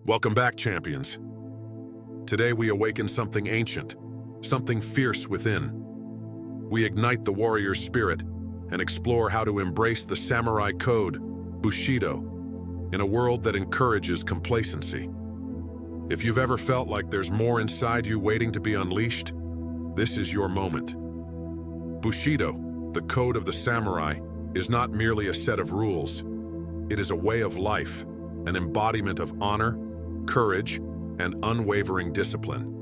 Welcome back, champions. Today we awaken something ancient, something fierce within. We ignite the warrior's spirit and explore how to embrace the samurai code, Bushido, in a world that encourages complacency. If you've ever felt like there's more inside you waiting to be unleashed, this is your moment. Bushido, the code of the samurai, is not merely a set of rules. It is a way of life, an embodiment of honor, courage, and unwavering discipline.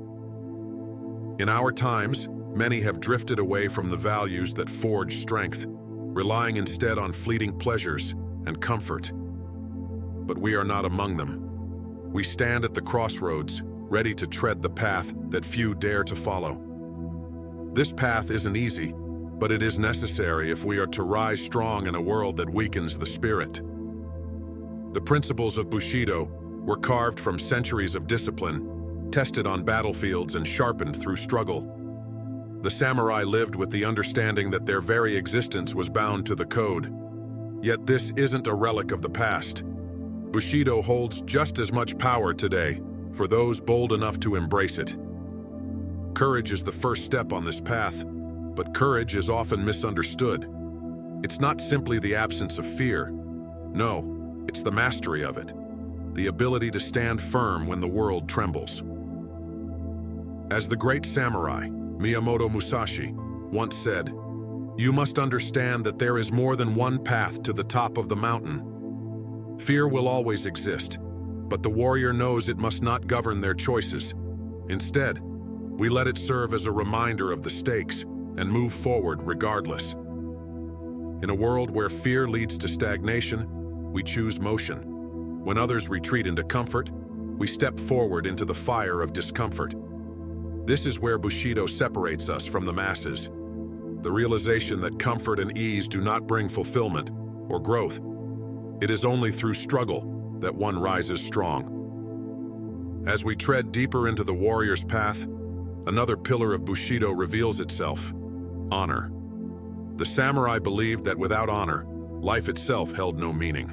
In our times, many have drifted away from the values that forge strength, relying instead on fleeting pleasures and comfort. But we are not among them. We stand at the crossroads, ready to tread the path that few dare to follow. This path isn't easy, but it is necessary if we are to rise strong in a world that weakens the spirit. The principles of Bushido were carved from centuries of discipline, tested on battlefields and sharpened through struggle. The samurai lived with the understanding that their very existence was bound to the code. Yet this isn't a relic of the past. Bushido holds just as much power today for those bold enough to embrace it. Courage is the first step on this path, but courage is often misunderstood. It's not simply the absence of fear. No, it's the mastery of it. The ability to stand firm when the world trembles. As the great samurai, Miyamoto Musashi, once said, "You must understand that there is more than one path to the top of the mountain." Fear will always exist, but the warrior knows it must not govern their choices. Instead, we let it serve as a reminder of the stakes and move forward regardless. In a world where fear leads to stagnation, we choose motion. When others retreat into comfort, we step forward into the fire of discomfort. This is where Bushido separates us from the masses. The realization that comfort and ease do not bring fulfillment or growth. It is only through struggle that one rises strong. As we tread deeper into the warrior's path, another pillar of Bushido reveals itself: honor. The samurai believed that without honor, life itself held no meaning.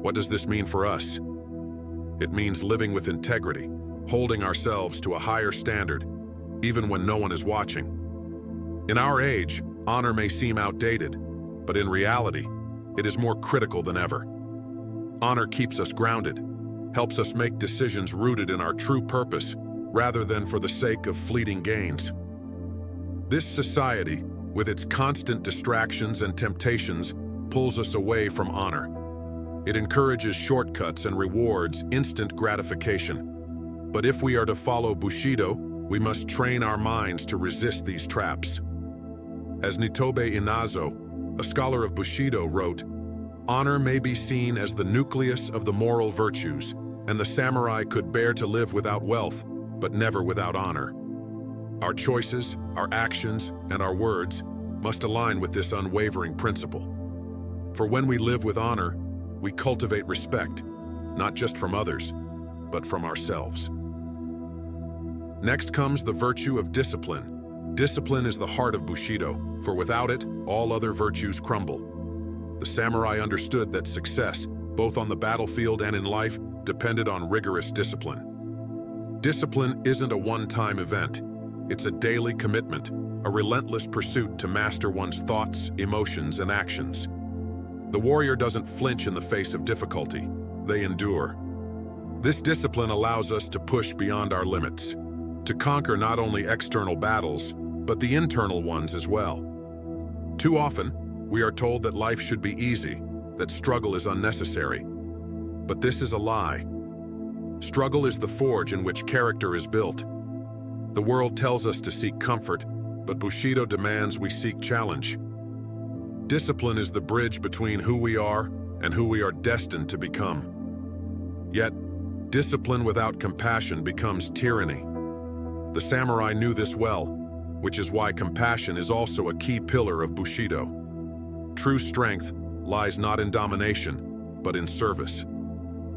What does this mean for us? It means living with integrity, holding ourselves to a higher standard, even when no one is watching. In our age, honor may seem outdated, but in reality, it is more critical than ever. Honor keeps us grounded, helps us make decisions rooted in our true purpose, rather than for the sake of fleeting gains. This society, with its constant distractions and temptations, pulls us away from honor. It encourages shortcuts and rewards instant gratification. But if we are to follow Bushido, we must train our minds to resist these traps. As 𝐷𝐞𝐥𝐢𝐧, a scholar of Bushido, wrote, "Honor may be seen as the nucleus of the moral virtues, and the samurai could bear to live without wealth, but never without honor." Our choices, our actions, and our words must align with this unwavering principle. For when we live with honor, we cultivate respect, not just from others, but from ourselves. Next comes the virtue of discipline. Discipline is the heart of Bushido, for without it, all other virtues crumble. The samurai understood that success, both on the battlefield and in life, depended on rigorous discipline. Discipline isn't a one-time event. It's a daily commitment, a relentless pursuit to master one's thoughts, emotions, and actions. The warrior doesn't flinch in the face of difficulty. They endure. This discipline allows us to push beyond our limits, to conquer not only external battles, but the internal ones as well. Too often, we are told that life should be easy, that struggle is unnecessary. But this is a lie. Struggle is the forge in which character is built. The world tells us to seek comfort, but Bushido demands we seek challenge. Discipline is the bridge between who we are and who we are destined to become. Yet, discipline without compassion becomes tyranny. The samurai knew this well, which is why compassion is also a key pillar of Bushido. True strength lies not in domination, but in service.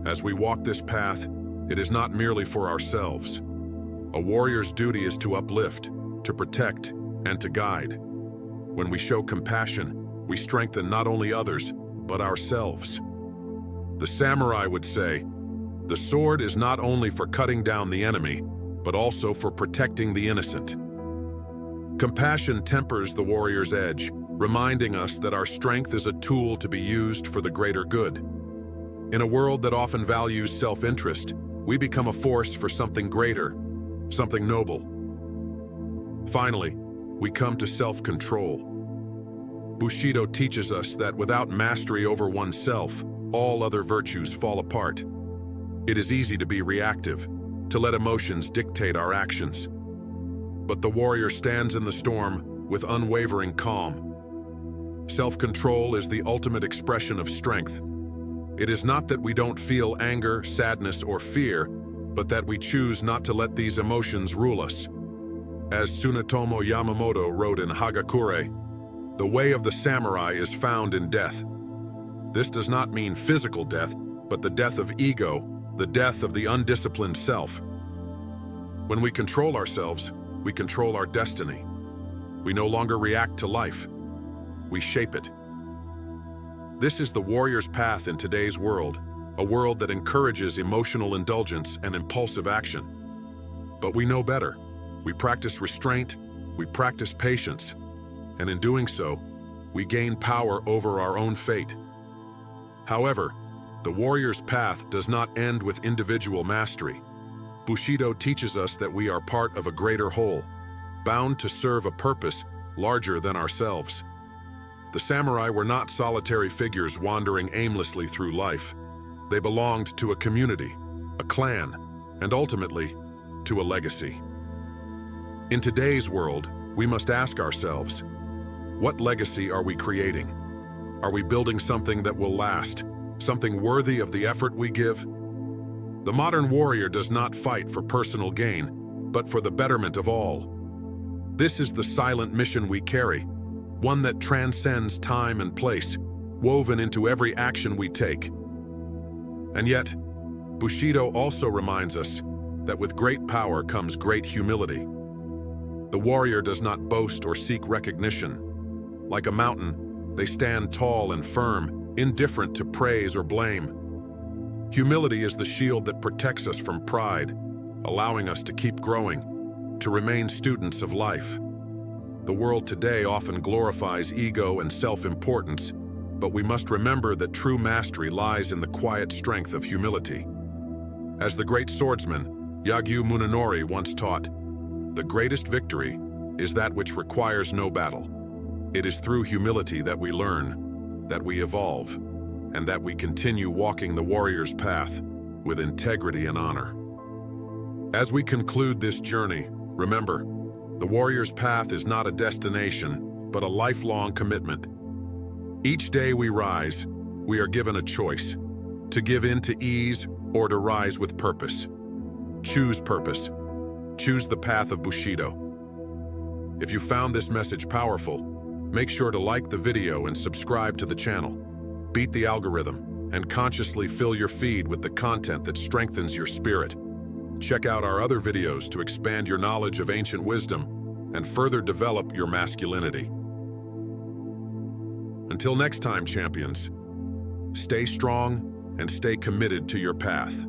As we walk this path, it is not merely for ourselves. A warrior's duty is to uplift, to protect, and to guide. When we show compassion, we strengthen not only others, but ourselves. The samurai would say, The sword is not only for cutting down the enemy, but also for protecting the innocent. Compassion tempers the warrior's edge, reminding us that our strength is a tool to be used for the greater good. In a world that often values self-interest, we become a force for something greater, something noble. Finally, we come to self-control. Bushido teaches us that without mastery over oneself, all other virtues fall apart. It is easy to be reactive, to let emotions dictate our actions. But the warrior stands in the storm with unwavering calm. Self-control is the ultimate expression of strength. It is not that we don't feel anger, sadness, or fear, but that we choose not to let these emotions rule us. As Tsunetomo Yamamoto wrote in Hagakure, "The way of the samurai is found in death." This does not mean physical death, but the death of ego, the death of the undisciplined self. When we control ourselves, we control our destiny. We no longer react to life. We shape it. This is the warrior's path in today's world, a world that encourages emotional indulgence and impulsive action. But we know better. We practice restraint, we practice patience, and in doing so, we gain power over our own fate. However, the warrior's path does not end with individual mastery. Bushido teaches us that we are part of a greater whole, bound to serve a purpose larger than ourselves. The samurai were not solitary figures wandering aimlessly through life. They belonged to a community, a clan, and ultimately, to a legacy. In today's world, we must ask ourselves, what legacy are we creating? Are we building something that will last, something worthy of the effort we give? The modern warrior does not fight for personal gain, but for the betterment of all. This is the silent mission we carry, one that transcends time and place, woven into every action we take. And yet, Bushido also reminds us that with great power comes great humility. The warrior does not boast or seek recognition. Like a mountain, they stand tall and firm, indifferent to praise or blame. Humility is the shield that protects us from pride, allowing us to keep growing, to remain students of life. The world today often glorifies ego and self-importance, but we must remember that true mastery lies in the quiet strength of humility. As the great swordsman, Yagyu Munenori once taught, "The greatest victory is that which requires no battle. It is through humility that we learn, that we evolve, and that we continue walking the warrior's path with integrity and honor." As we conclude this journey, remember, the warrior's path is not a destination, but a lifelong commitment. Each day we rise, we are given a choice, to give in to ease or to rise with purpose. Choose purpose. Choose the path of Bushido. If you found this message powerful, make sure to like the video and subscribe to the channel. Beat the algorithm and consciously fill your feed with the content that strengthens your spirit. Check out our other videos to expand your knowledge of ancient wisdom and further develop your masculinity. Until next time, champions, stay strong and stay committed to your path.